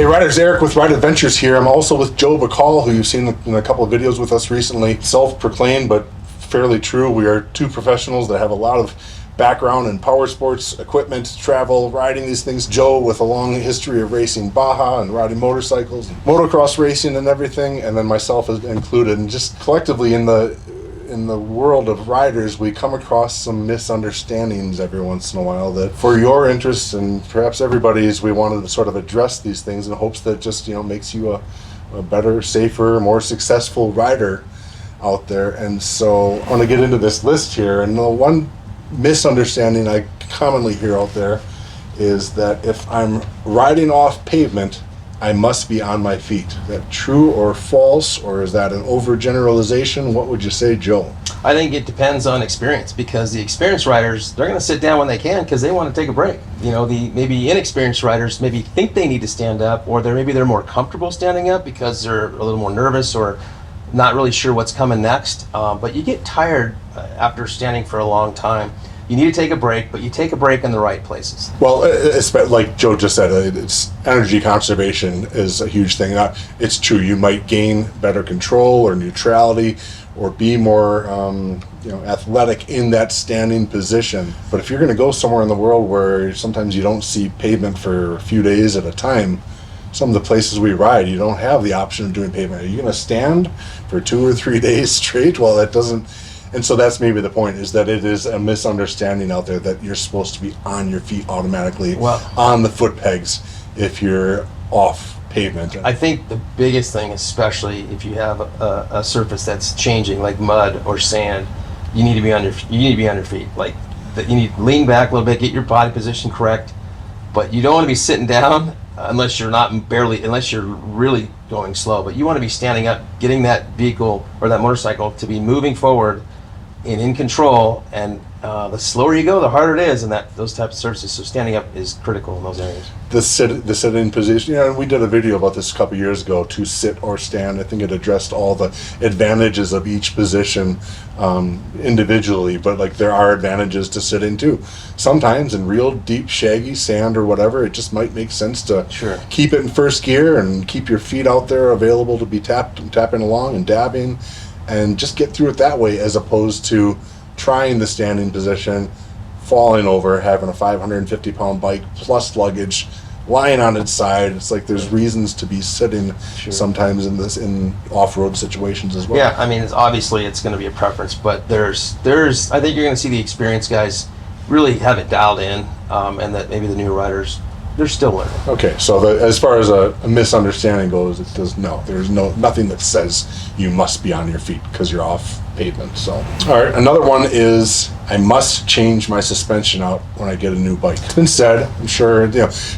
Hey Riders, Eric with Ride Adventures here. I'm also with Joe Bacal, who you've seen in a couple of videos with us recently. Self-proclaimed, but fairly true. We are two professionals that have a lot of background in power sports, equipment, travel, riding these things. Joe with a long history of racing Baja and riding motorcycles, and motocross racing and everything, and then myself is included. And just collectively in the world of riders, we come across some misunderstandings every once in a while that for your interests and perhaps everybody's, we wanted to sort of address these things in hopes that just, makes you a better, safer, more successful rider out there. And so I want to get into this list here. And the one misunderstanding I commonly hear out there is that if I'm riding off pavement, I must be on my feet. Is that true or false, or is that an overgeneralization? What would you say, Joe? I think it depends on experience, because the experienced riders, they're going to sit down when they can because they want to take a break. The maybe inexperienced riders maybe think they need to stand up, or maybe they're more comfortable standing up because they're a little more nervous or not really sure what's coming next. But you get tired after standing for a long time. You need to take a break, but you take a break in the right places. Well, like Joe just said, it's energy conservation is a huge thing. It's true, you might gain better control or neutrality or be more athletic in that standing position. But if you're going to go somewhere in the world where sometimes you don't see pavement for a few days at a time, some of the places we ride, you don't have the option of doing pavement. Are you going to stand for 2 or 3 days straight? Well, that doesn't. And so that's maybe the point, is that it is a misunderstanding out there that you're supposed to be on your feet automatically, on the foot pegs, if you're off pavement. I think the biggest thing, especially if you have a surface that's changing, like mud or sand, you need to be on your feet. You need to lean back a little bit, get your body position correct, but you don't want to be sitting down unless you're really going slow. But you want to be standing up, getting that vehicle or that motorcycle to be moving forward and in control, and the slower you go, the harder it is, and those types of surfaces. So standing up is critical in those areas. The sit-in position. And we did a video about this a couple years ago, to sit or stand. I think it addressed all the advantages of each position individually, but there are advantages to sit in too. Sometimes in real deep, shaggy sand or whatever, it just might make sense to keep it in first gear and keep your feet out there available to be tapping along and dabbing, and just get through it that way, as opposed to trying the standing position, falling over, having a 550-pound bike plus luggage lying on its side. It's like there's reasons to be sitting sometimes in off-road situations as well. Yeah, I mean, obviously it's going to be a preference, but there's I think you're going to see the experienced guys really have it dialed in, and that maybe the new riders, they're still learning. Okay, so as far as a misunderstanding goes, there's nothing that says you must be on your feet because you're off pavement. So, all right, another one is I must change my suspension out when I get a new bike. It's been said, I'm sure,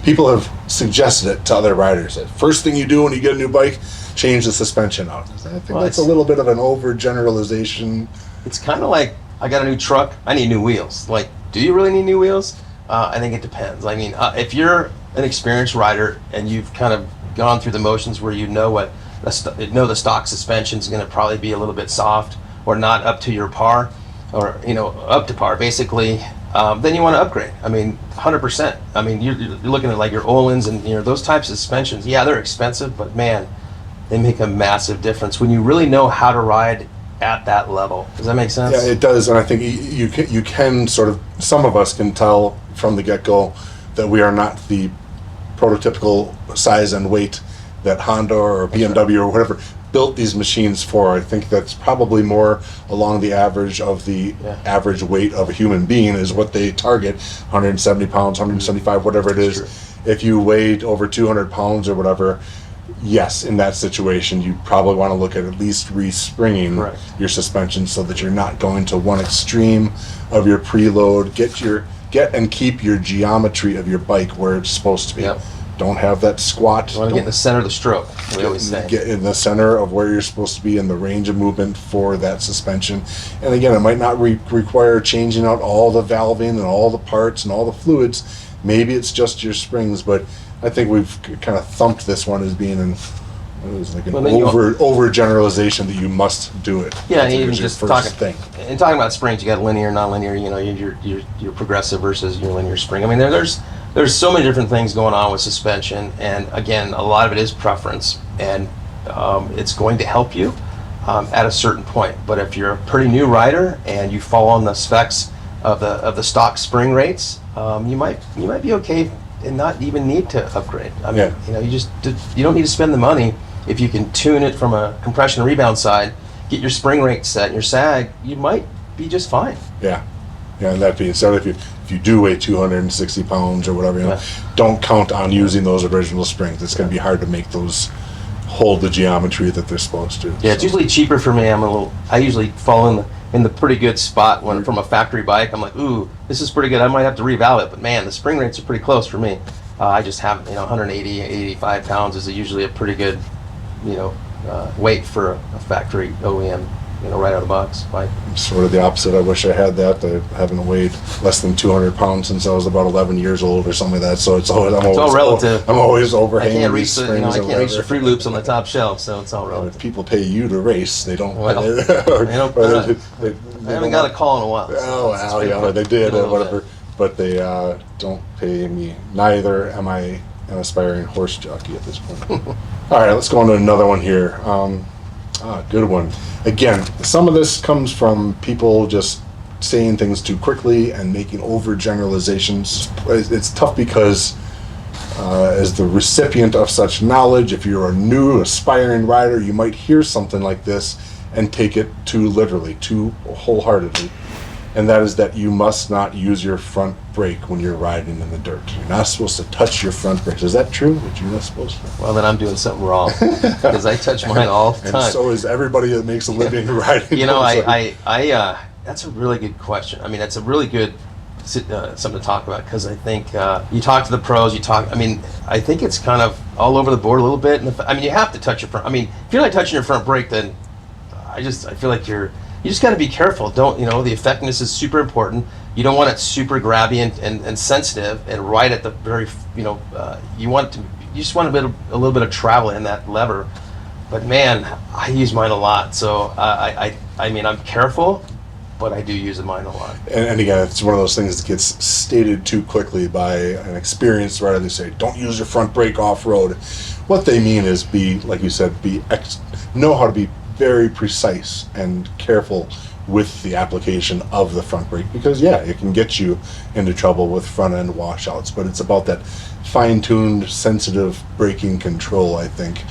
people have suggested it to other riders. The first thing you do when you get a new bike, change the suspension out. I think that's a little bit of an overgeneralization. It's kind of like, I got a new truck, I need new wheels. Do you really need new wheels? I think it depends. I mean, if you're an experienced rider and you've kind of gone through the motions where you know the stock suspension is going to probably be a little bit soft or not up to your par, or up to par basically, then you want to upgrade. I mean, 100%. I mean, you're looking at your Ohlins and those types of suspensions. Yeah, they're expensive, but man, they make a massive difference when you really know how to ride at that level. Does that make sense? Yeah, it does. And I think you can sort of, some of us can tell from the get-go that we are not the prototypical size and weight that Honda or BMW or whatever built these machines for. I think that's probably more along the average of the average weight of a human being is what they target, 170 pounds, 175, whatever it is. If you weighed over 200 pounds or whatever, yes, in that situation, you probably want to look at least respringing your suspension so that you're not going to one extreme of your preload. Get and keep your geometry of your bike where it's supposed to be. Yep. Don't have that squat. You want to get in the center of the stroke, we always say. Get in the center of where you're supposed to be in the range of movement for that suspension. And again, it might not require changing out all the valving and all the parts and all the fluids. Maybe it's just your springs, but I think we've kind of thumped this one as being It was like an Well, then you- overgeneralization that you must do it. Yeah, That's and even your just first talking about springs, you got linear, non-linear. You know, your progressive versus your linear spring. I mean, there's so many different things going on with suspension, and again, a lot of it is preference, and it's going to help you at a certain point. But if you're a pretty new rider and you fall on the specs of the stock spring rates, you might be okay and not even need to upgrade. I mean, Yeah. you know, you don't need to spend the money. If you can tune it from a compression and rebound side, get your spring rate set and your sag, you might be just fine. Yeah. Yeah, and that being said, if you do weigh 260 pounds or whatever, Yeah. don't count on using those original springs. It's going to be hard to make those hold the geometry that they're supposed to. Yeah, it's usually cheaper for me. I usually fall in the pretty good spot when from a factory bike. I'm like, ooh, this is pretty good. I might have to revalve it, but man, the spring rates are pretty close for me. I just have 180, 85 pounds is usually a pretty good, weight for a factory OEM, right out of the box bike. Sort of the opposite. I wish I had that. I haven't weighed less than 200 pounds since I was about 11 years old or something like that. So it's all relative. I'm always I overhanging can't these reach springs. I can't reach the Fruit Loops on the top shelf, so it's all If relative. people pay you to race, they don't. Well, I haven't got a call in a while. So Oh, it's well, been yeah, they did, a little whatever. bit. But they don't pay me. Neither am I an aspiring horse jockey at this point. All right, let's go on to another one here. Good one. Again, some of this comes from people just saying things too quickly and making overgeneralizations. It's tough because as the recipient of such knowledge, if you're a new aspiring rider, you might hear something like this and take it too literally, too wholeheartedly. And that is that you must not use your front brake when you're riding in the dirt. You're not supposed to touch your front brakes. Is that true? That you're not supposed to? Well, then I'm doing something wrong because I touch mine all the And time. so is everybody that makes a living riding. That's a really good question. I mean, that's a really good something to talk about because I think you talk to the pros. I think it's kind of all over the board a little bit. And you have to touch your front. I mean, if you're not touching your front brake, then I feel like you just got to be careful. The effectiveness is super important. You don't want it super grabby and sensitive and right at the very, you just want a little bit of travel in that lever. But man, I use mine a lot. So I'm careful, but I do use mine a lot. And again, it's one of those things that gets stated too quickly by an experienced rider. They say, don't use your front brake off-road. What they mean is like you said, know how to be very precise and careful with the application of the front brake, because it can get you into trouble with front end washouts, but it's about that fine-tuned, sensitive braking control, I think,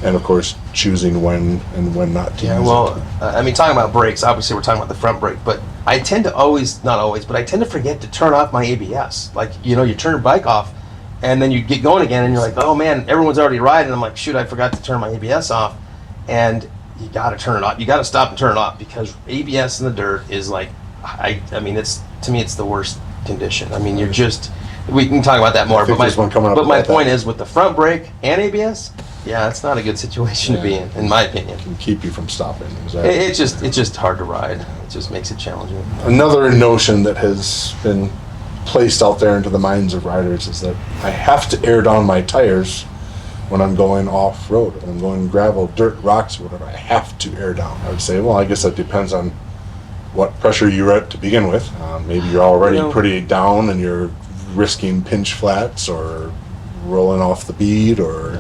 and of course choosing when and when not to use it. Talking about brakes, obviously we're talking about the front brake, but I tend to I tend to forget to turn off my ABS. Like, you turn your bike off and then you get going again and you're like, oh man, everyone's already riding. I'm like, shoot, I forgot to turn my ABS off. And you got to turn it off. You got to stop and turn it off because ABS in the dirt is like, to me, it's the worst condition. I mean, we can talk about that more. But my point is with the front brake and ABS, it's not a good situation to be in my opinion. It can keep you from stopping. Exactly. It's just hard to ride. It just makes it challenging. Another notion that has been placed out there into the minds of riders is that I have to air down my tires when I'm going off-road, when I'm going gravel, dirt, rocks, whatever. I have to air down. I would say, well, I guess that depends on what pressure you're at to begin with. Maybe you're already pretty down and you're risking pinch flats or rolling off the bead, or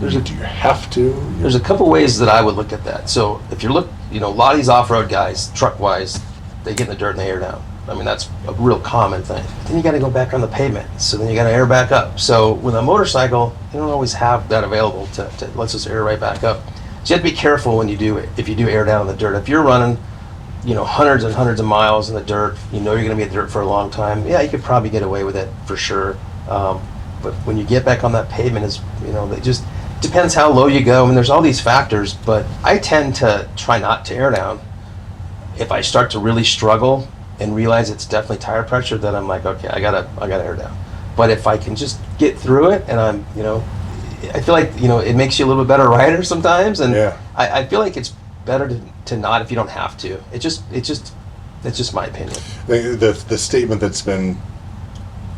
do you have to? There's a couple ways that I would look at that. So if you look, a lot of these off-road guys, truck-wise, they get in the dirt and they air down. I mean, that's a real common thing. Then you got to go back on the pavement. So then you got to air back up. So with a motorcycle, you don't always have that available to let's just air right back up. So you have to be careful when you do it. If you do air down in the dirt, if you're running, hundreds and hundreds of miles in the dirt, you're going to be in the dirt for a long time. Yeah, you could probably get away with it for sure. But when you get back on that pavement, it just depends how low you go. I mean, there's all these factors, but I tend to try not to air down. If I start to really struggle and realize it's definitely tire pressure, then I'm like, okay, I gotta air down. But if I can just get through it, and I'm, I feel like it makes you a little bit better rider sometimes, and I feel like it's better to not if you don't have to. It's just my opinion. The statement that's been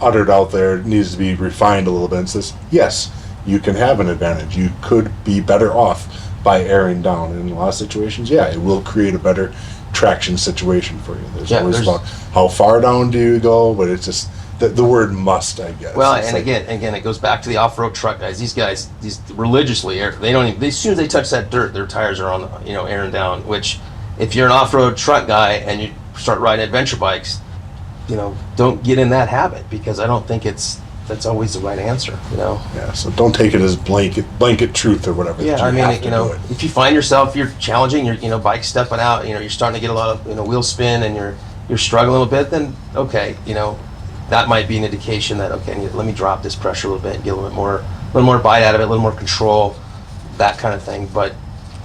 uttered out there needs to be refined a little bit. It says, yes, you can have an advantage. You could be better off by airing down. In a lot of situations, yeah, it will create a better traction situation for you. There's always about how far down do you go, but it's just the word must, I guess. Well, it's and like, again, it goes back to the off-road truck guys. These guys, these religiously, they don't even, as soon as they touch that dirt, their tires are on, airing down. Which, if you're an off-road truck guy and you start riding adventure bikes, don't get in that habit, because I don't think that's always the right answer. Yeah, so don't take it as blanket truth or whatever. Yeah, that I you mean, have to do it. if you find yourself, you're challenging, you're bike stepping out, you're starting to get a lot of wheel spin, and you're struggling a little bit, then okay, that might be an indication that okay, let me drop this pressure a little bit and get a little more bite out of it, a little more control, that kind of thing. But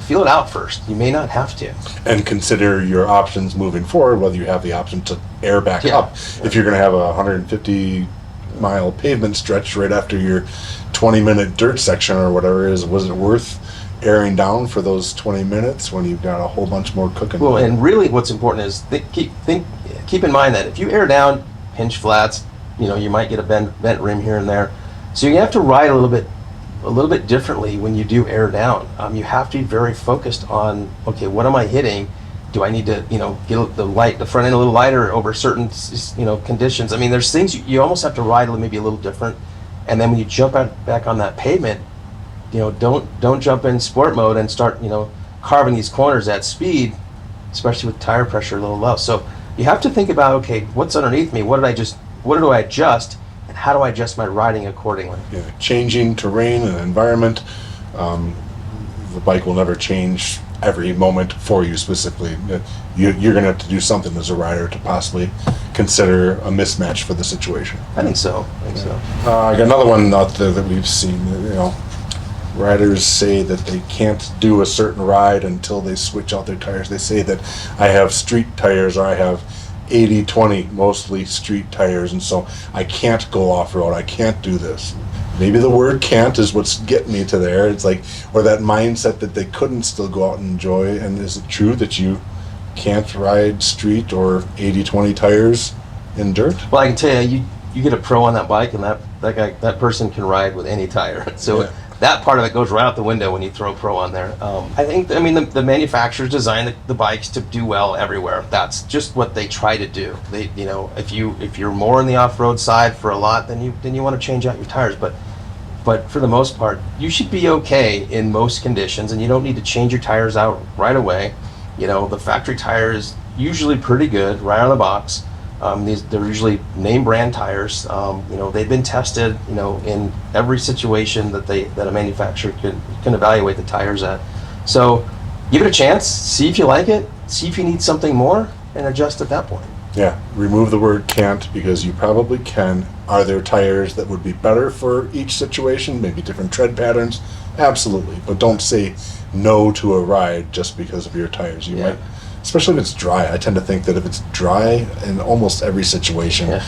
feel it out first. You may not have to. And consider your options moving forward, whether you have the option to air back Yeah. up. If you're going to have a 150-mile pavement stretch right after your 20-minute dirt section or whatever it is, was it worth airing down for those 20 minutes when you've got a whole bunch more cooking? Well, and really what's important is keep in mind that if you air down, hinge flats, you might get a bent rim here and there. So you have to ride a little bit differently when you do air down. You have to be very focused on, okay, what am I hitting? Do I need to, get the front end a little lighter over certain, conditions? I mean, there's things you almost have to ride maybe a little different. And then when you jump back on that pavement, don't jump in sport mode and start, carving these corners at speed, especially with tire pressure a little low. So you have to think about, okay, what's underneath me? What do I adjust? And how do I adjust my riding accordingly? Yeah, changing terrain and environment, the bike will never change every moment for you specifically. You're going to have to do something as a rider to possibly consider a mismatch for the situation. I think so. I got another one out there that we've seen. Riders say that they can't do a certain ride until they switch out their tires. They say that I have street tires, or I have 80/20, mostly street tires, and so I can't go off-road. I can't do this. Maybe the word can't is what's getting me to there. It's like, or that mindset that they couldn't still go out and enjoy. And is it true that you can't ride street or 80/20 tires in dirt? Well, I can tell you, you get a pro on that bike, and that person can ride with any tire. So Yeah. that part of it goes right out the window when you throw pro on there. I mean, the manufacturers design the bikes to do well everywhere. That's just what they try to do. They, if you're more on the off-road side for a lot, then you want to change out your tires. But for the most part, you should be okay in most conditions, and you don't need to change your tires out right away. The factory tire is usually pretty good right out of the box. They're usually name brand tires. They've been tested, in every situation that a manufacturer can evaluate the tires at. So give it a chance, see if you like it, see if you need something more, and adjust at that point. Yeah, remove the word can't, because you probably can. Are there tires that would be better for each situation? Maybe different tread patterns? Absolutely. But don't say no to a ride just because of your tires. You might, especially if it's dry. I tend to think that if it's dry in almost every situation,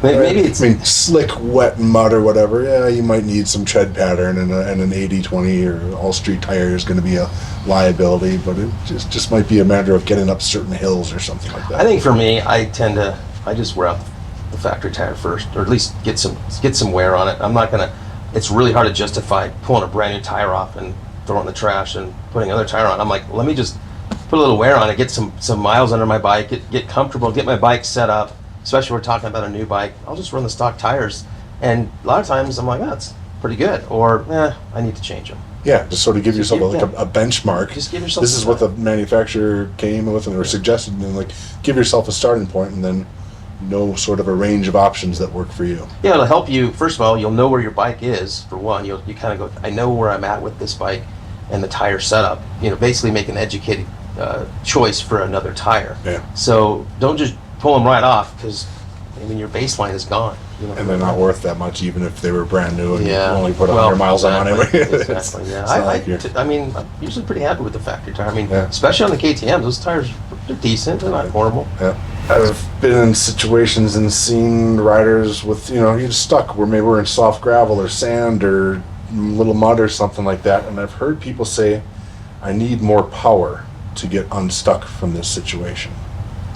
maybe it's, slick, wet mud or whatever, yeah, you might need some tread pattern, and an 80/20 or all street tire is going to be a liability, but it just might be a matter of getting up certain hills or something like that. I think for me, I just wear out the factory tire first, or at least get some wear on it. I'm not gonna. It's really hard to justify pulling a brand new tire off and throwing it in the trash and putting another tire on. I'm like, let me just put a little wear on it, get some miles under my bike, get comfortable, get my bike set up. Especially if we're talking about a new bike, I'll just run the stock tires, and a lot of times I'm like, oh, that's pretty good, or I need to change them. Yeah, just sort of give yourself a benchmark. Just give yourself. This is what the manufacturer came with and or suggested, and like give yourself a starting point, and then know sort of a range of options that work for you. Yeah, it'll help you. First of all, you'll know where your bike is. For one, you kind of go, I know where I'm at with this bike and the tire setup. Basically make an educated choice for another tire. Yeah. So don't just pull them right off, because your baseline is gone. And they're not worth that much, even if they were brand new and you Yeah. only put 100 miles on anyway. Exactly. Yeah. I'm usually pretty happy with the factory tire. Especially on the KTM, those tires are decent. They're not horrible. Yeah. I've been in situations and seen riders with, you're stuck where maybe we're in soft gravel or sand or little mud or something like that, and I've heard people say, I need more power to get unstuck from this situation.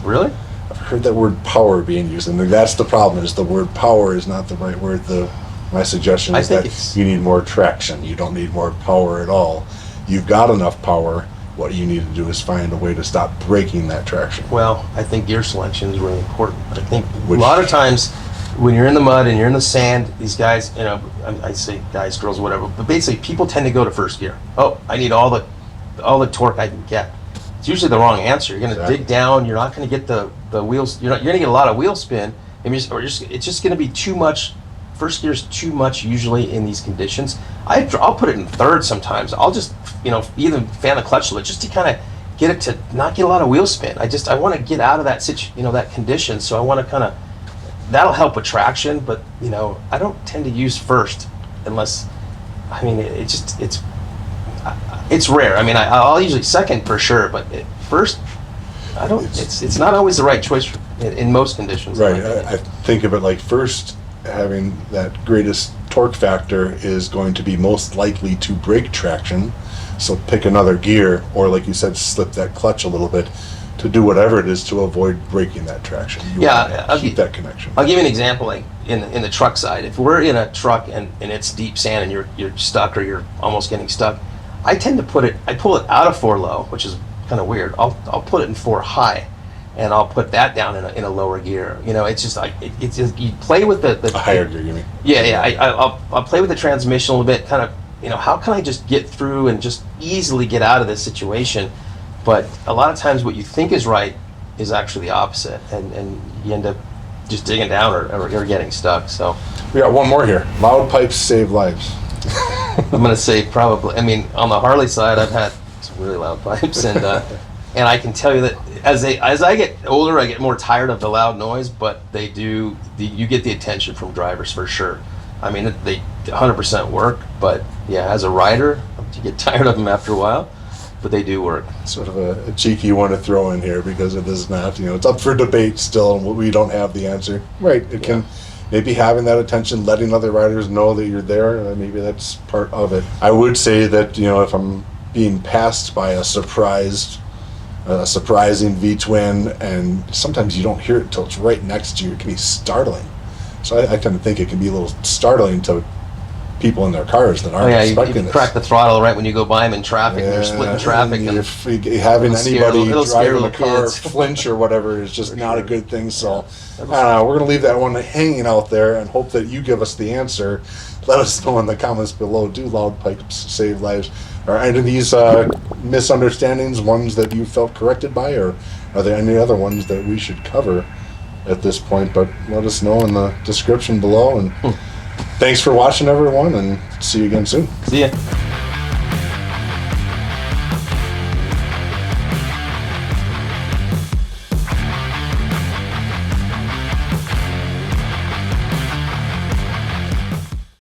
Really? I've heard that word power being used, and that's the problem, is the word power is not the right word. The My suggestion I is think that it's- you need more traction. You don't need more power at all. You've got enough power. What you need to do is find a way to stop breaking that traction. Well, I think gear selection is really important. I think Which- a lot of times when you're in the mud and you're in the sand, these guys, you know, I say guys, girls, whatever, but basically people tend to go to first gear. Oh, I need all the torque I can get. It's usually the wrong answer. You're going to Exactly. dig down. You're not going to get the wheels. You're going to get a lot of wheel spin. It's just going to be too much. First gear is too much usually in these conditions. I'll put it in third sometimes. I'll just, you know, even fan the clutch a little just to kind of get it to not get a lot of wheel spin. I want to get out of that that condition. So I want to kind of, that'll help with traction. But you know, I don't tend to use first unless, I mean, it's rare. I mean, I'll usually second for sure, but first, I don't. It's not always the right choice in most conditions. Right. I think of it like first, having that greatest torque factor is going to be most likely to break traction. So pick another gear, or like you said, slip that clutch a little bit to do whatever it is to avoid breaking that traction. You want to keep that connection. I'll give you an example, like in the truck side. If we're in a truck and it's deep sand and you're stuck or you're almost getting stuck, I tend to pull it out of 4 low, which is kind of weird. I'll put it in 4 high, and I'll put that down in a lower gear. You know, it's just like it's just, you play with the A higher gear, you mean? Yeah. I'll play with the transmission a little bit, kind of. You know, how can I just get through and just easily get out of this situation? But a lot of times, what you think is right is actually the opposite, and you end up just digging down or getting stuck. So We got one more here. Loud pipes save lives. I'm going to say probably. I mean, on the Harley side, I've had some really loud pipes, and I can tell you that as I get older, I get more tired of the loud noise. But you get the attention from drivers for sure. I mean, they 100% work, but yeah, as a rider, you get tired of them after a while. But they do work. Sort of a cheeky one to throw in here because it is not, it's up for debate still, and we don't have the answer. Right, it can maybe having that attention, letting other riders know that you're there, maybe that's part of it. I would say that, if I'm being passed by a surprising V-twin, and sometimes you don't hear it until it's right next to you, it can be startling. So I tend to think it can be a little startling to people in their cars that aren't expecting you crack the throttle right when you go by them in traffic, and they're splitting traffic. And having anybody driving a car kids. flinch or whatever is just not a good thing. So I don't know, we're going to leave that one hanging out there and hope that you give us the answer. Let us know in the comments below. Do loud pipes save lives? Are any of these misunderstandings ones that you felt corrected by, or are there any other ones that we should cover at this point? But let us know in the description below. And thanks for watching, everyone, and see you again soon. See ya.